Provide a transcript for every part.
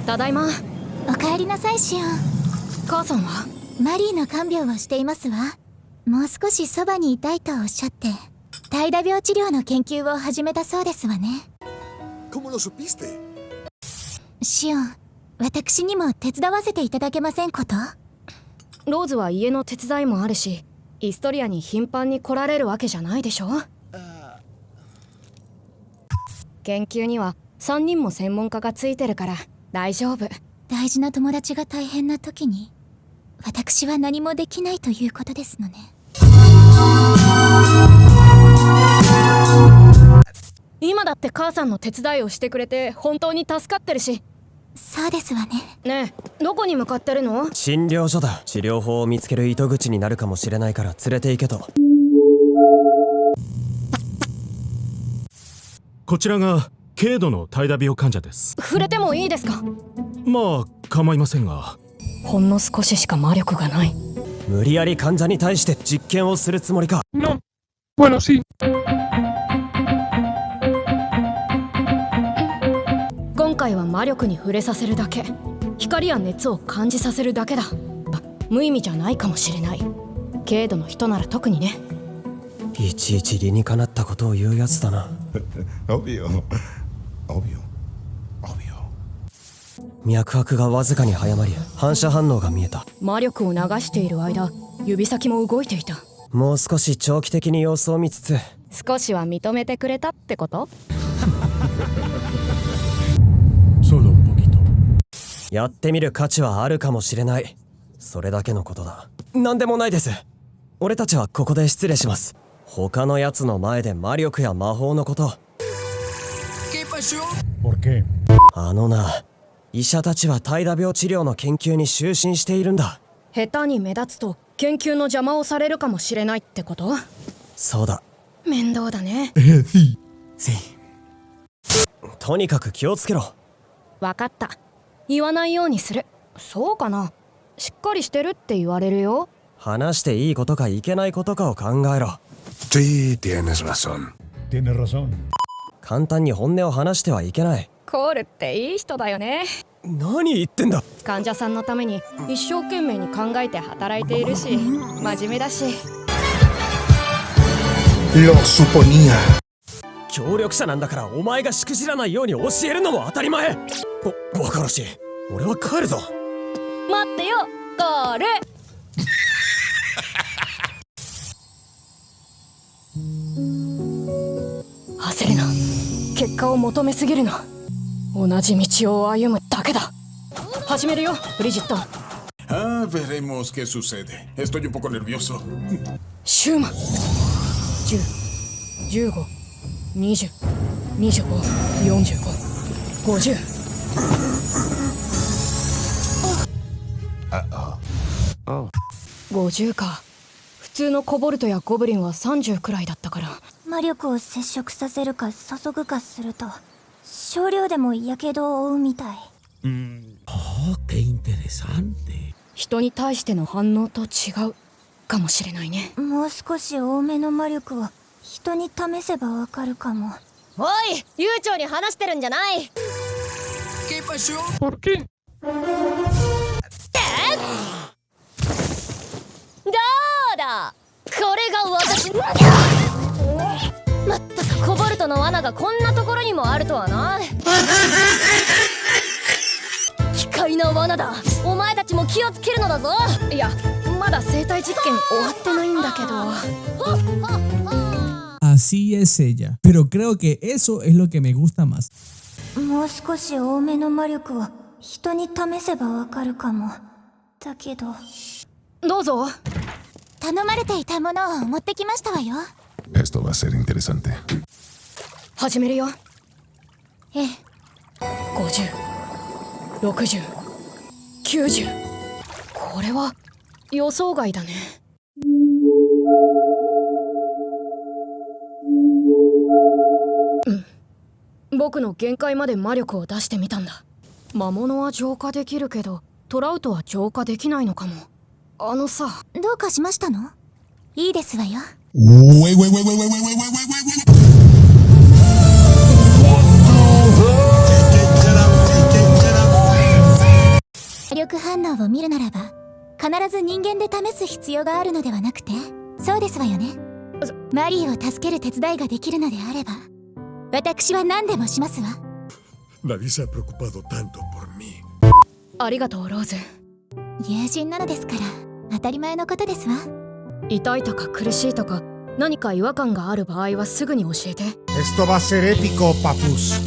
ただいま。おかえりなさい、シオン。母さんは？マリーの看病をしていますわ。もう少しそばにいたいとおっしゃって、怠惰病治療の研究を始めたそうですわね。シオン、私にも手伝わせていただけませんこと？ローズは家の手伝いもあるし、イストリアに頻繁に来られるわけじゃないでしょ。研究には3人も専門家がついてるから大丈夫。大事な友達が大変な時に私は何もできないということですのね。今だって母さんの手伝いをしてくれて本当に助かってるし。そうですわね。ねえ、どこに向かってるの？診療所だ。治療法を見つける糸口になるかもしれないから連れて行けと。こちらが軽度の怠惰病患者です。触れてもいいですか？まあ構いませんが。ほんの少ししか魔力がない。無理やり患者に対して実験をするつもりか？ No. Bueno, sí. 今回は魔力に触れさせるだけ、光や熱を感じさせるだけだ。無意味じゃないかもしれない。軽度の人なら特にね。いちいち理にかなったことを言うやつだな。Obvio. 脈拍がわずかに早まり反射反応が見えた。魔力を流している間、指先も動いていた。もう少し長期的に様子を見つつ。少しは認めてくれたってこと？やってみる価値はあるかもしれない。それだけのことだ。何でもないです。俺たちはここで失礼します。他のやつの前で魔力や魔法のこと。あのな、医者たちは怠惰病治療の研究に執着しているんだ。下手に目立つと研究の邪魔をされるかもしれないってこと？そうだ。面倒だね。とにかく気をつけろ。わかった。言わないようにする。そうかな。しっかりしてるって言われるよ。話していいことかいけないことかを考えろ。Sí, tienes razón. Tienes razón. 簡単に本音を話してはいけない。コールっていい人だよね。何言ってんだ。患者さんのために一生懸命に考えて働いているし、真面目だし。Lo suponía. 協力者なんだからお前がしくじらないように教えるのも当たり前。バカらしい。俺は帰るぞ。待ってよ、コール。焦るな。結果を求めすぎるな。同じ道を歩むだけだ。始めるよ、ブリジット。Veremos qué sucede. Estoy un poco nervioso. シューマン。10、15、20、25、45、50。50か。普通のコボルトやゴブリンは30くらいだったから。魔力を接触させるか注ぐかすると少量でもやけどを負うみたい。Qué interesante. 人に対しての反応と違うかもしれないね。もう少し多めの魔力を人に試せばわかるかも。おい、悠長に話してるんじゃない。 ¿Por qué? どうだ、これが私。まったくコボルトの罠がこんなところにもあるとはな。奇怪な罠だ。お前たちも気をつけるのだぞ。いや、まだ生体実験終わってないんだけど。Así es ella, pero creo que eso es lo que me gusta más. もう少し多めの魔力を人に試せばわかるかも。だけど。どうぞ。頼まれていたものを持ってきましたわよ。Esto va a ser interesante. 始めるよ。ええ。50、60、90。これは予想外だね。僕の限界まで魔力を出してみたんだ。魔物は浄化できるけどトラウトは浄化できないのかも。あのさ。どうかしましたの？いいですわよ。力反応を見るならば、必ず人間で試す必要があるのではなくて、そうですわよね。マリーを助ける手伝いができるのであれば、私は何でもしますわ。 Nadie se ha preocupado tanto por mí. ありがとうローズ。友人なのですから当たり前のことですわ。痛いとか苦しいとか何か違和感がある場合はすぐに教えて。 Esto va a ser épico, papus.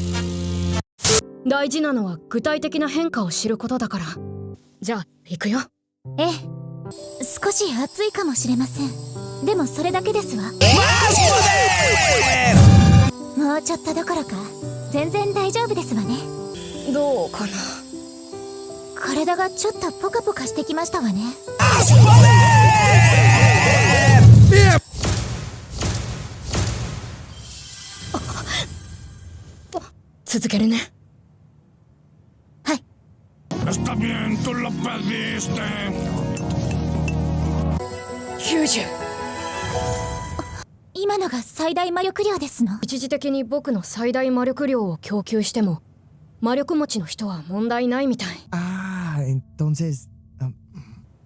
大事なのは具体的な変化を知ることだから。じゃあ行くよ。ええ、少し暑いかもしれません。でもそれだけですわ。もうちょっとどころか全然大丈夫ですわね。どうかな。体がちょっとポカポカしてきましたわね。続けるね。はい。 Está bien, tú lo pediste. 90。今のが最大魔力量ですの。一時的に僕の最大魔力量を供給しても魔力持ちの人は問題ないみたい。Entonces...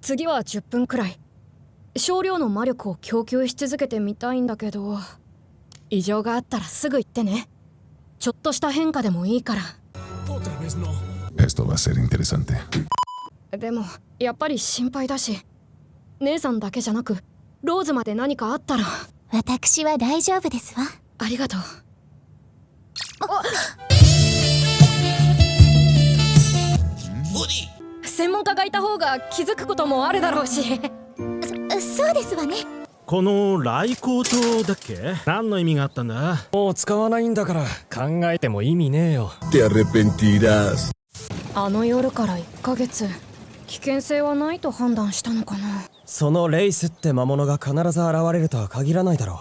次は10分くらい少量の魔力を供給し続けてみたいんだけど、異常があったらすぐ言ってね。ちょっとした変化でもいいから。 Esto va a ser interesante. でもやっぱり心配だし、姉さんだけじゃなくローズまで何かあったら。私は大丈夫ですわ。ありがとう。専門家がいた方が気づくこともあるだろうし。そうですわね。この来光灯だっけ？何の意味があったんだ？もう使わないんだから考えても意味ねえよ。 Te arrepentirás. あの夜から1ヶ月危険性はないと判断したのかな。そのレイスって魔物が必ず現れるとは限らないだろう。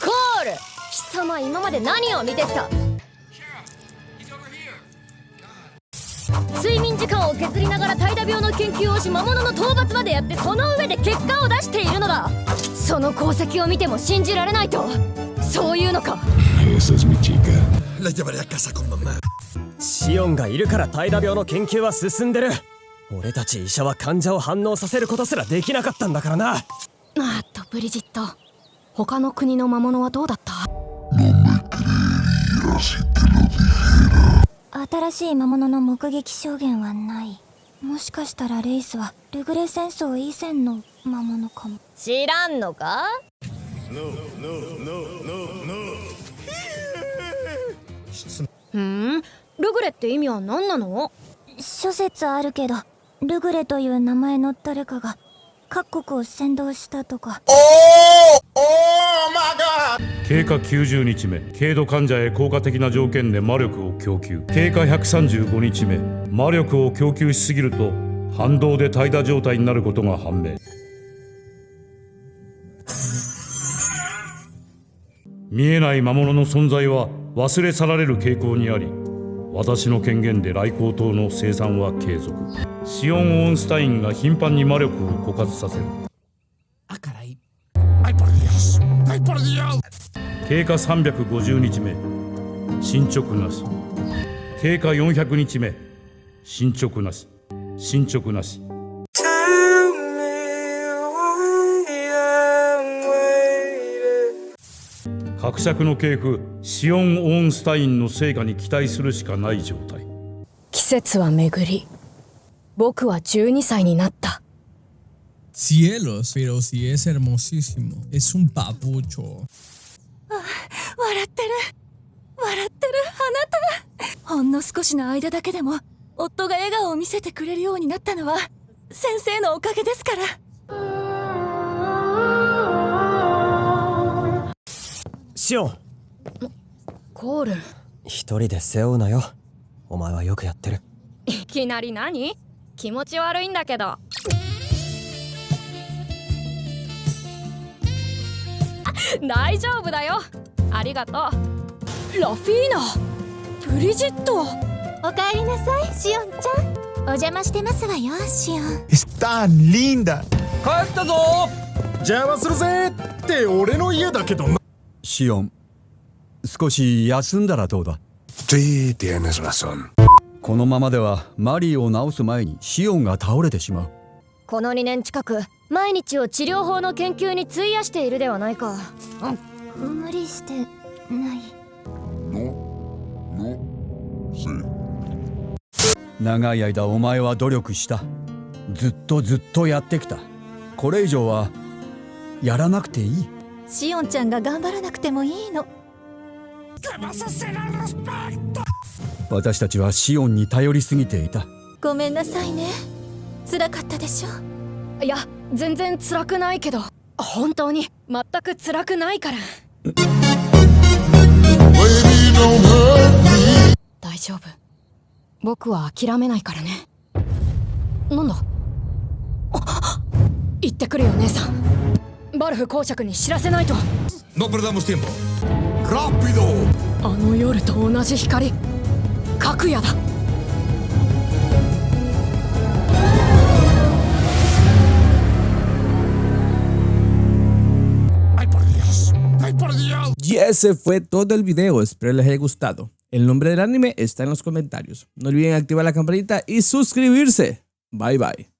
コール、貴様今まで何を見てきた？睡眠時間を削りながら怠惰病の研究をし魔物の討伐までやって、その上で結果を出しているのだ。その功績を見ても信じられないと、そういうのか。 Esa es mi chica. La llevaré a casa con mamá. シオンがいるから怠惰病の研究は進んでる。俺たち医者は患者を反応させることすらできなかったんだからな。ブリジット、他の国の魔物はどうだった？新しい魔物の目撃証言はない。もしかしたらレイスはルグレ戦争以前の魔物かも。知らんのか？ルグレって意味は何なの？諸説あるけど、ルグレという名前の誰かが各国を先導したとか。経過90日目、軽度患者へ効果的な条件で魔力を供給。経過135日目、魔力を供給しすぎると反動で怠惰状態になることが判明。見えない魔物の存在は忘れ去られる傾向にあり、私の権限で来光灯の生産は継続。シオン・オーンスタインが頻繁に魔力を枯渇させる。経過350日目、進捗なし。経過400日目、進捗なし。進捗なし。伯爵の系譜シオン・オーンスタインの成果に期待するしかない状態。季節は巡り、僕は12歳になった。 Cielos, pero sí es hermosísimo. Es un papucho. 笑ってるあなた。ほんの少しの間だけでも夫が笑顔を見せてくれるようになったのは先生のおかげですから。シオン、コール、一人で背負うなよ。お前はよくやってる。いきなり何？気持ち悪いんだけど。大丈夫だよ。ありがとう。ラフィーナ、ブリジット。おかえりなさい、シオンちゃん。お邪魔してますわよ、シオン。Está linda. 帰ったぞ。邪魔するぜって俺の家だけどな。シオン、少し休んだらどうだ？ Sí, tienes razón. このままではマリーを治す前にシオンが倒れてしまう。この2年近く毎日を治療法の研究に費やしているではないか。無理してない。長い間お前は努力した。ずっとやってきた。これ以上はやらなくていい。シオンちゃんが頑張らなくてもいいの。私たちはシオンに頼りすぎていた。ごめんなさいね。辛かったでしょ。いや全然辛くないけど、本当に全く辛くないから。大丈夫、僕は諦めないからね。なんだ、行ってくるよ姉さん。バルフ公爵に知らせないと。No perdamos tiempo. ¡Rápido! あの夜と同じ光、各夜だ。Y ese fue todo el video, espero les haya gustado. El nombre del anime está en los comentarios. No olviden activar la campanita y suscribirse. Bye bye.